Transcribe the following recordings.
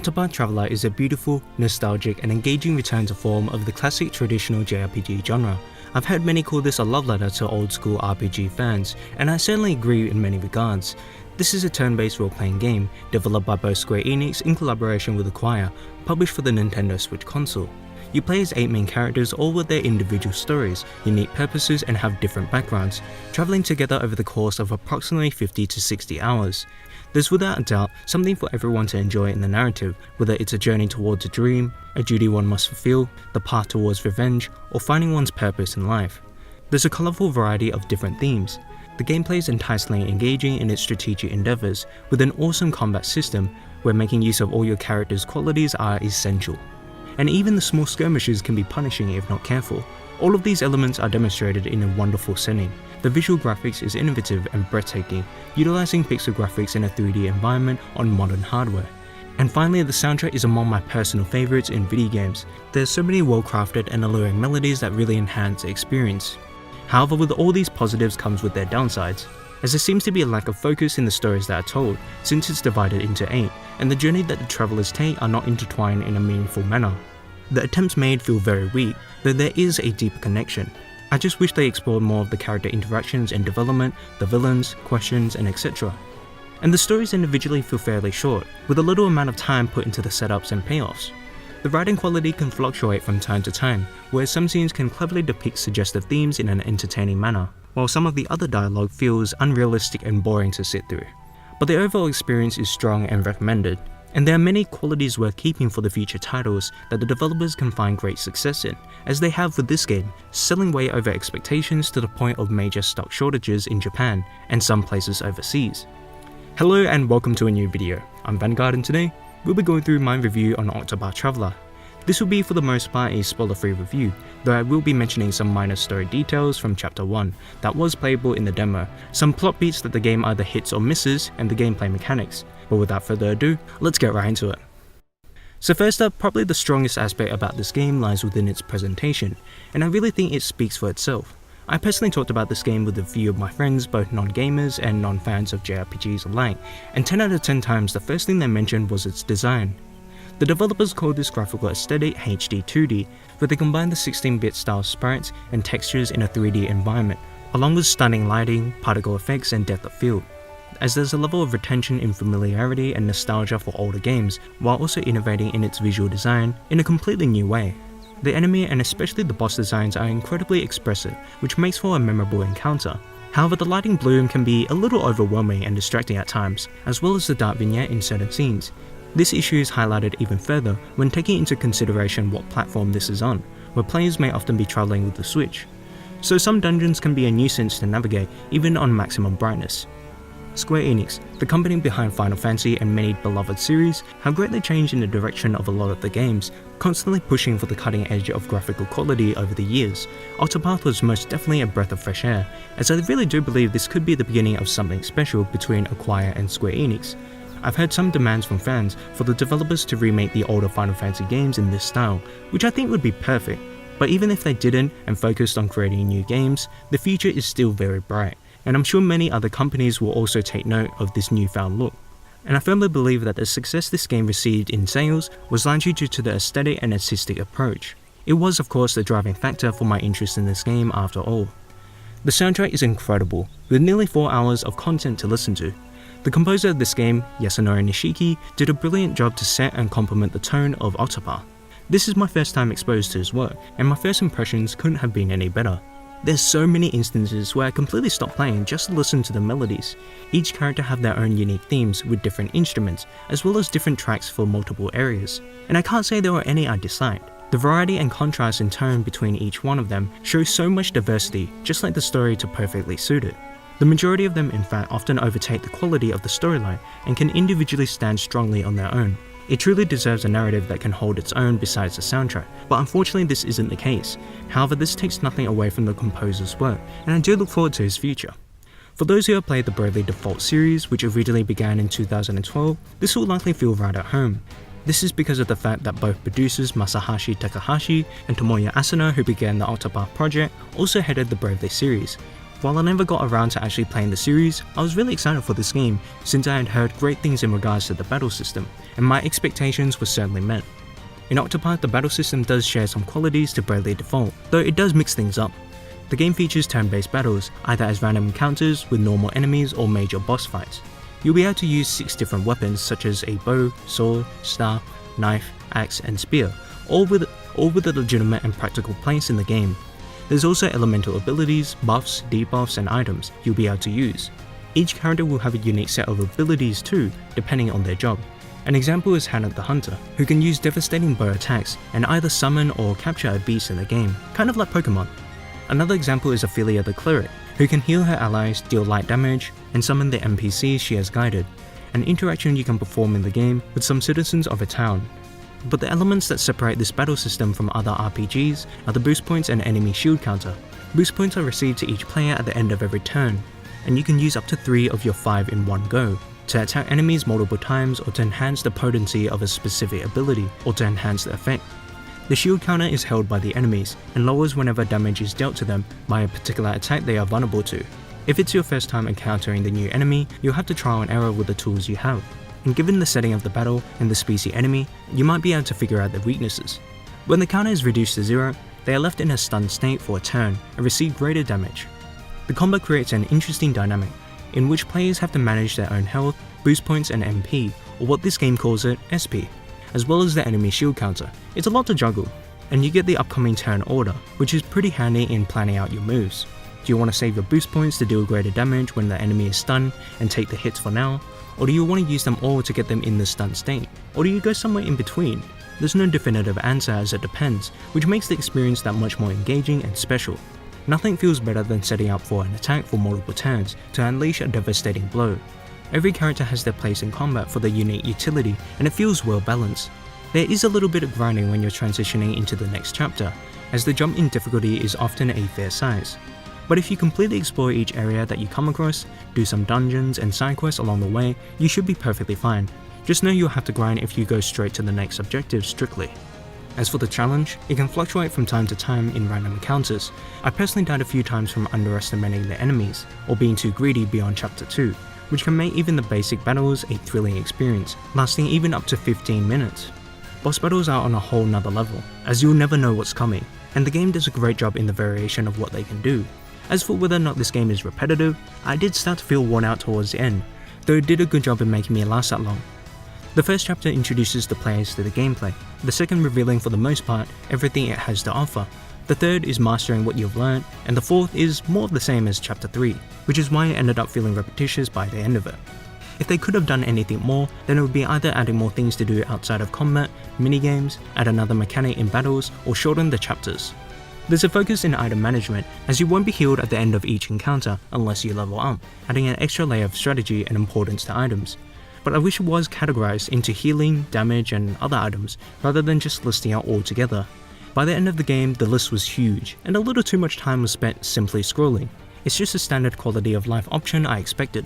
Octopath Traveler is a beautiful, nostalgic and engaging return to form of the classic traditional JRPG genre. I've heard many call this a love letter to old school RPG fans, and I certainly agree in many regards. This is a turn-based role-playing game, developed by both Square Enix in collaboration with Aquire, published for the Nintendo Switch console. You play as 8 main characters, all with their individual stories, unique purposes and have different backgrounds, travelling together over the course of approximately 50 to 60 hours. There's without a doubt something for everyone to enjoy in the narrative, whether it's a journey towards a dream, a duty one must fulfill, the path towards revenge, or finding one's purpose in life. There's a colourful variety of different themes. The gameplay is enticingly engaging in its strategic endeavours, with an awesome combat system where making use of all your character's qualities are essential. And even the small skirmishes can be punishing if not careful. All of these elements are demonstrated in a wonderful setting. The visual graphics is innovative and breathtaking, utilising pixel graphics in a 3D environment on modern hardware. And finally, the soundtrack is among my personal favourites in video games. There's so many well-crafted and alluring melodies that really enhance the experience. However, with all these positives comes with their downsides, as there seems to be a lack of focus in the stories that are told, since it's divided into 8, and the journey that the travellers take are not intertwined in a meaningful manner. The attempts made feel very weak, though there is a deeper connection. I just wish they explored more of the character interactions and development, the villains, questions, and etc. And the stories individually feel fairly short, with a little amount of time put into the setups and payoffs. The writing quality can fluctuate from time to time, where some scenes can cleverly depict suggestive themes in an entertaining manner, while some of the other dialogue feels unrealistic and boring to sit through. But the overall experience is strong and recommended, and there are many qualities worth keeping for the future titles that the developers can find great success in, as they have with this game, selling way over expectations to the point of major stock shortages in Japan and some places overseas. Hello and welcome to a new video. I'm Vanguard, and today we'll be going through my review on Octopath Traveler. This will be for the most part a spoiler-free review, though I will be mentioning some minor story details from Chapter 1 that was playable in the demo, some plot beats that the game either hits or misses, and the gameplay mechanics. But without further ado, let's get right into it. So first up, probably the strongest aspect about this game lies within its presentation, and I really think it speaks for itself. I personally talked about this game with a few of my friends, both non-gamers and non-fans of JRPGs alike, and 10 out of 10 times the first thing they mentioned was its design. The developers called this graphical aesthetic HD 2D, where they combined the 16-bit style sprites and textures in a 3D environment, along with stunning lighting, particle effects and depth of field, as there's a level of retention in familiarity and nostalgia for older games, while also innovating in its visual design in a completely new way. The enemy and especially the boss designs are incredibly expressive, which makes for a memorable encounter. However, the lighting bloom can be a little overwhelming and distracting at times, as well as the dark vignette in certain scenes. This issue is highlighted even further when taking into consideration what platform this is on, where players may often be travelling with the Switch. So some dungeons can be a nuisance to navigate even on maximum brightness. Square Enix, the company behind Final Fantasy and many beloved series, have greatly changed in the direction of a lot of the games, constantly pushing for the cutting edge of graphical quality over the years. Octopath was most definitely a breath of fresh air, as I really do believe this could be the beginning of something special between Aquire and Square Enix. I've heard some demands from fans for the developers to remake the older Final Fantasy games in this style, which I think would be perfect. But even if they didn't and focused on creating new games, the future is still very bright, and I'm sure many other companies will also take note of this newfound look. And I firmly believe that the success this game received in sales was largely due to the aesthetic and artistic approach. It was of course the driving factor for my interest in this game after all. The soundtrack is incredible, with nearly 4 hours of content to listen to. The composer of this game, Yasunori Nishiki, did a brilliant job to set and complement the tone of Octopath. This is my first time exposed to his work, and my first impressions couldn't have been any better. There's so many instances where I completely stopped playing just to listen to the melodies. Each character have their own unique themes with different instruments, as well as different tracks for multiple areas, and I can't say there were any I disliked. The variety and contrast in tone between each one of them shows so much diversity, just like the story to perfectly suit it. The majority of them in fact often overtake the quality of the storyline and can individually stand strongly on their own. It truly deserves a narrative that can hold its own besides the soundtrack, but unfortunately this isn't the case. However, this takes nothing away from the composer's work, and I do look forward to his future. For those who have played the Bravely Default series, which originally began in 2012, this will likely feel right at home. This is because of the fact that both producers Masahashi Takahashi and Tomoya Asano, who began the Octopath project, also headed the Bravely series. While I never got around to actually playing the series, I was really excited for this game since I had heard great things in regards to the battle system, and my expectations were certainly met. In Octopath, the battle system does share some qualities to Bravely Default, though it does mix things up. The game features turn-based battles, either as random encounters with normal enemies or major boss fights. You'll be able to use 6 different weapons such as a bow, sword, staff, knife, axe and spear, all with a legitimate and practical place in the game. There's also elemental abilities, buffs, debuffs and items you'll be able to use. Each character will have a unique set of abilities too, depending on their job. An example is Hannah the Hunter, who can use devastating bow attacks and either summon or capture a beast in the game, kind of like Pokemon. Another example is Ophelia the Cleric, who can heal her allies, deal light damage, and summon the NPCs she has guided, an interaction you can perform in the game with some citizens of a town. But the elements that separate this battle system from other RPGs are the boost points and enemy shield counter. Boost points are received to each player at the end of every turn, and you can use up to 3 of your 5 in one go, to attack enemies multiple times or to enhance the potency of a specific ability or to enhance the effect. The shield counter is held by the enemies and lowers whenever damage is dealt to them by a particular attack they are vulnerable to. If it's your first time encountering the new enemy, you'll have to trial and error with the tools you have, and given the setting of the battle and the species enemy, you might be able to figure out their weaknesses. When the counter is reduced to 0, they are left in a stunned state for a turn and receive greater damage. The combat creates an interesting dynamic, in which players have to manage their own health, boost points and MP, or what this game calls it, SP, as well as the enemy shield counter. It's a lot to juggle, and you get the upcoming turn order, which is pretty handy in planning out your moves. Do you want to save your boost points to deal greater damage when the enemy is stunned and take the hits for now? Or do you want to use them all to get them in the stunned state? Or do you go somewhere in between? There's no definitive answer as it depends, which makes the experience that much more engaging and special. Nothing feels better than setting up for an attack for multiple turns to unleash a devastating blow. Every character has their place in combat for their unique utility, and it feels well balanced. There is a little bit of grinding when you're transitioning into the next chapter, as the jump in difficulty is often a fair size. But if you completely explore each area that you come across, do some dungeons and side quests along the way, you should be perfectly fine. Just know you'll have to grind if you go straight to the next objective strictly. As for the challenge, it can fluctuate from time to time in random encounters. I personally died a few times from underestimating the enemies, or being too greedy beyond chapter 2, which can make even the basic battles a thrilling experience, lasting even up to 15 minutes. Boss battles are on a whole nother level, as you'll never know what's coming, and the game does a great job in the variation of what they can do. As for whether or not this game is repetitive, I did start to feel worn out towards the end, though it did a good job in making me last that long. The first chapter introduces the players to the gameplay, the second revealing for the most part everything it has to offer, the third is mastering what you've learned, and the fourth is more of the same as chapter 3, which is why it ended up feeling repetitious by the end of it. If they could have done anything more, then it would be either adding more things to do outside of combat, minigames, add another mechanic in battles, or shorten the chapters. There's a focus in item management, as you won't be healed at the end of each encounter unless you level up, adding an extra layer of strategy and importance to items. But I wish it was categorized into healing, damage and other items, rather than just listing out all together. By the end of the game, the list was huge, and a little too much time was spent simply scrolling. It's just a standard quality of life option I expected.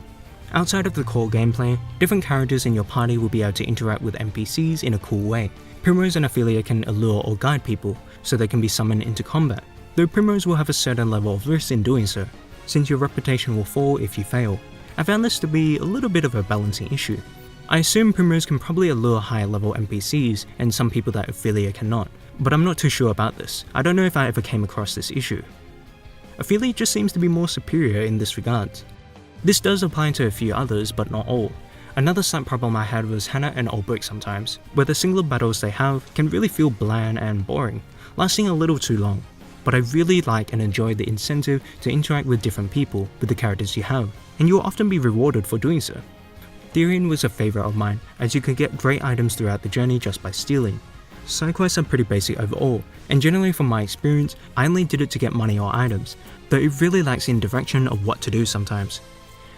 Outside of the core gameplay, different characters in your party will be able to interact with NPCs in a cool way. Primrose and Ophelia can allure or guide people, so they can be summoned into combat, though Primrose will have a certain level of risk in doing so, since your reputation will fall if you fail. I found this to be a little bit of a balancing issue. I assume Primrose can probably allure higher level NPCs and some people that Ophelia cannot, but I'm not too sure about this. I don't know if I ever came across this issue. Ophelia just seems to be more superior in this regard. This does apply to a few others, but not all. Another slight problem I had was Hannah and Ulbrich sometimes, where the single battles they have can really feel bland and boring, lasting a little too long. But I really like and enjoy the incentive to interact with different people with the characters you have, and you will often be rewarded for doing so. Therian was a favourite of mine, as you could get great items throughout the journey just by stealing. Side quests are pretty basic overall, and generally from my experience, I only did it to get money or items, though it really lacks in direction of what to do sometimes.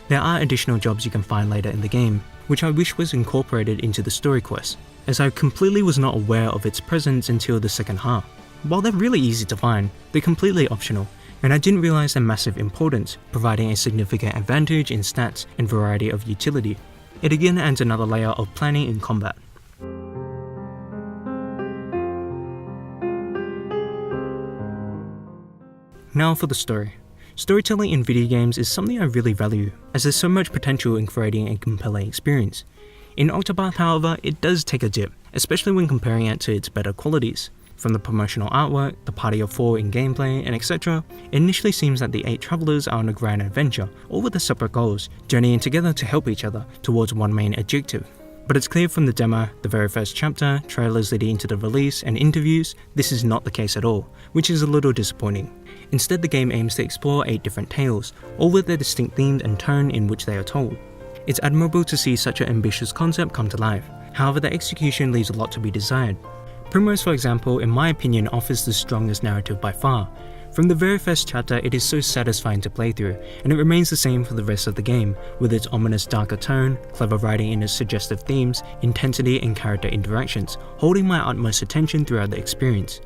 There are additional jobs you can find later in the game, which I wish was incorporated into the story quest, as I completely was not aware of its presence until the second half. While they're really easy to find, they're completely optional, and I didn't realise their massive importance, providing a significant advantage in stats and variety of utility. It again adds another layer of planning in combat. Now for the story. Storytelling in video games is something I really value, as there's so much potential in creating a compelling experience. In Octopath, however, it does take a dip, especially when comparing it to its better qualities. From the promotional artwork, the party of 4 in gameplay, and etc., it initially seems that the 8 travelers are on a grand adventure, all with their separate goals, journeying together to help each other towards one main objective. But it's clear from the demo, the very first chapter, trailers leading into the release, and interviews, this is not the case at all, which is a little disappointing. Instead, the game aims to explore 8 different tales, all with their distinct themes and tone in which they are told. It's admirable to see such an ambitious concept come to life, however the execution leaves a lot to be desired. Primrose, for example, in my opinion offers the strongest narrative by far. From the very first chapter, it is so satisfying to play through, and it remains the same for the rest of the game, with its ominous darker tone, clever writing in its suggestive themes, intensity and character interactions, holding my utmost attention throughout the experience.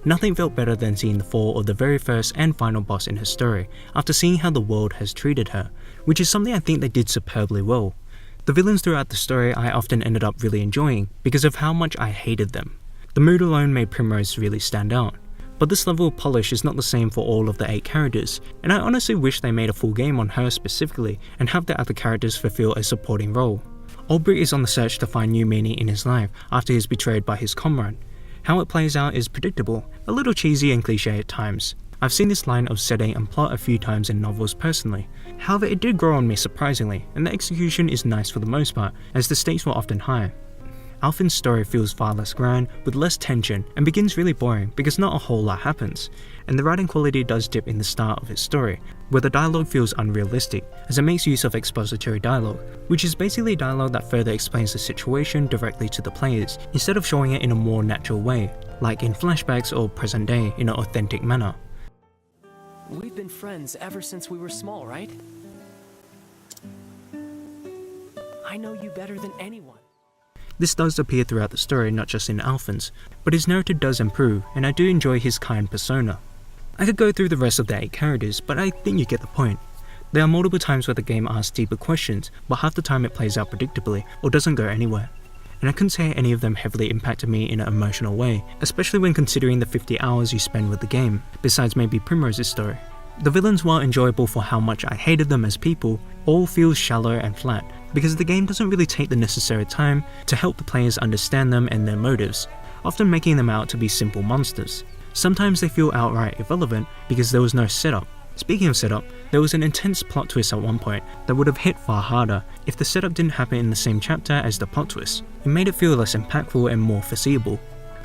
Nothing felt better than seeing the fall of the very first and final boss in her story, after seeing how the world has treated her, which is something I think they did superbly well. The villains throughout the story I often ended up really enjoying, because of how much I hated them. The mood alone made Primrose really stand out. But this level of polish is not the same for all of the 8 characters, and I honestly wish they made a full game on her specifically and have the other characters fulfill a supporting role. Aubrey is on the search to find new meaning in his life after he is betrayed by his comrade. How it plays out is predictable, a little cheesy and cliche at times. I've seen this line of setting and plot a few times in novels personally. However, it did grow on me surprisingly, and the execution is nice for the most part, as the stakes were often high. Alphin's story feels far less grand, with less tension, and begins really boring because not a whole lot happens, and the writing quality does dip in the start of its story, where the dialogue feels unrealistic, as it makes use of expository dialogue, which is basically dialogue that further explains the situation directly to the players, instead of showing it in a more natural way, like in flashbacks or present day in an authentic manner. We've been friends ever since we were small, right? I know you better than anyone. This does appear throughout the story, not just in Alphin's, but his narrative does improve, and I do enjoy his kind persona. I could go through the rest of the 8 characters, but I think you get the point. There are multiple times where the game asks deeper questions, but half the time it plays out predictably, or doesn't go anywhere. And I couldn't say any of them heavily impacted me in an emotional way, especially when considering the 50 hours you spend with the game, besides maybe Primrose's story. The villains, while enjoyable for how much I hated them as people, all feel shallow and flat, because the game doesn't really take the necessary time to help the players understand them and their motives, often making them out to be simple monsters. Sometimes they feel outright irrelevant because there was no setup. Speaking of setup, there was an intense plot twist at one point that would have hit far harder if the setup didn't happen in the same chapter as the plot twist. It made it feel less impactful and more foreseeable.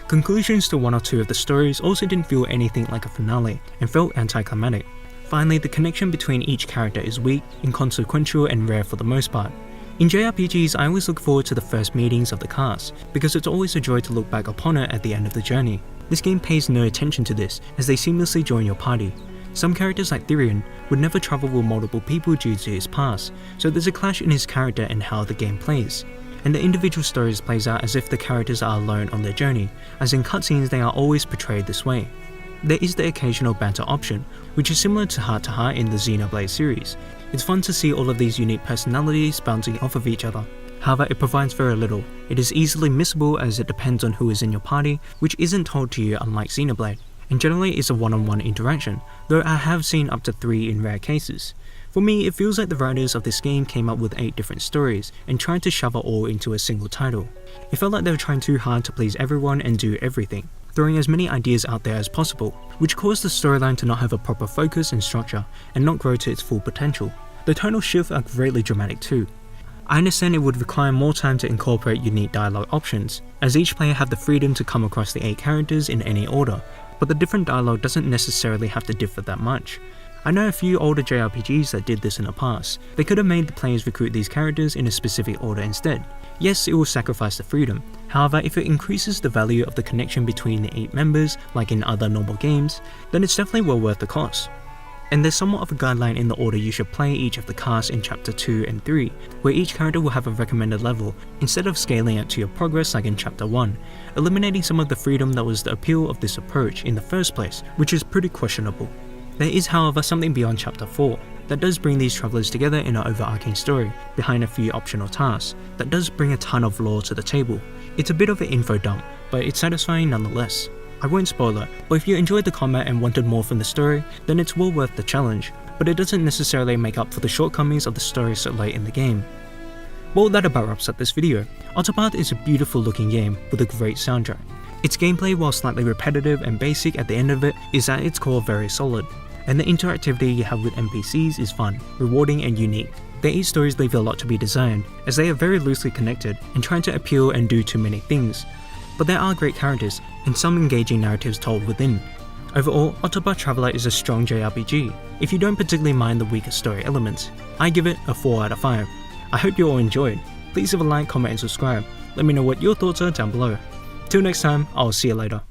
Conclusions to 1 or 2 of the stories also didn't feel anything like a finale and felt anticlimactic. Finally, the connection between each character is weak, inconsequential and rare for the most part. In JRPGs, I always look forward to the first meetings of the cast, because it's always a joy to look back upon it at the end of the journey. This game pays no attention to this, as they seamlessly join your party. Some characters like Therion would never travel with multiple people due to his past, so there's a clash in his character and how the game plays. And the individual stories plays out as if the characters are alone on their journey, as in cutscenes they are always portrayed this way. There is the occasional banter option, which is similar to Heart to Heart in the Xenoblade series. It's fun to see all of these unique personalities bouncing off of each other. However, it provides very little. It is easily missable as it depends on who is in your party, which isn't told to you unlike Xenoblade, and generally is a one-on-one interaction, though I have seen up to 3 in rare cases. For me, it feels like the writers of this game came up with 8 different stories and tried to shove it all into a single title. It felt like they were trying too hard to please everyone and do everything, throwing as many ideas out there as possible, which caused the storyline to not have a proper focus and structure, and not grow to its full potential. The tonal shifts are greatly dramatic too. I understand it would require more time to incorporate unique dialogue options, as each player have the freedom to come across the 8 characters in any order, but the different dialogue doesn't necessarily have to differ that much. I know a few older JRPGs that did this in the past. They could have made the players recruit these characters in a specific order instead. Yes, it will sacrifice the freedom, however if it increases the value of the connection between the 8 members like in other normal games, then it's definitely well worth the cost. And there's somewhat of a guideline in the order you should play each of the casts in chapter 2 and 3, where each character will have a recommended level, instead of scaling it to your progress like in chapter 1, eliminating some of the freedom that was the appeal of this approach in the first place, which is pretty questionable. There is however something beyond chapter 4, that does bring these travelers together in an overarching story, behind a few optional tasks, that does bring a ton of lore to the table. It's a bit of an info dump, but it's satisfying nonetheless. I won't spoil it, but if you enjoyed the combat and wanted more from the story, then it's well worth the challenge. but it doesn't necessarily make up for the shortcomings of the story so late in the game. Well, that about wraps up this video. Octopath is a beautiful looking game with a great soundtrack. Its gameplay, while slightly repetitive and basic at the end of it, is at its core very solid. And the interactivity you have with NPCs is fun, rewarding and unique. Their each stories leave a lot to be desired, as they are very loosely connected and trying to appeal and do too many things. But there are great characters and some engaging narratives told within. Overall, Octopath Traveler is a strong JRPG, if you don't particularly mind the weaker story elements. I give it a 4 out of 5. I hope you all enjoyed. Please leave a like, comment and subscribe. Let me know what your thoughts are down below. Till next time, I'll see you later.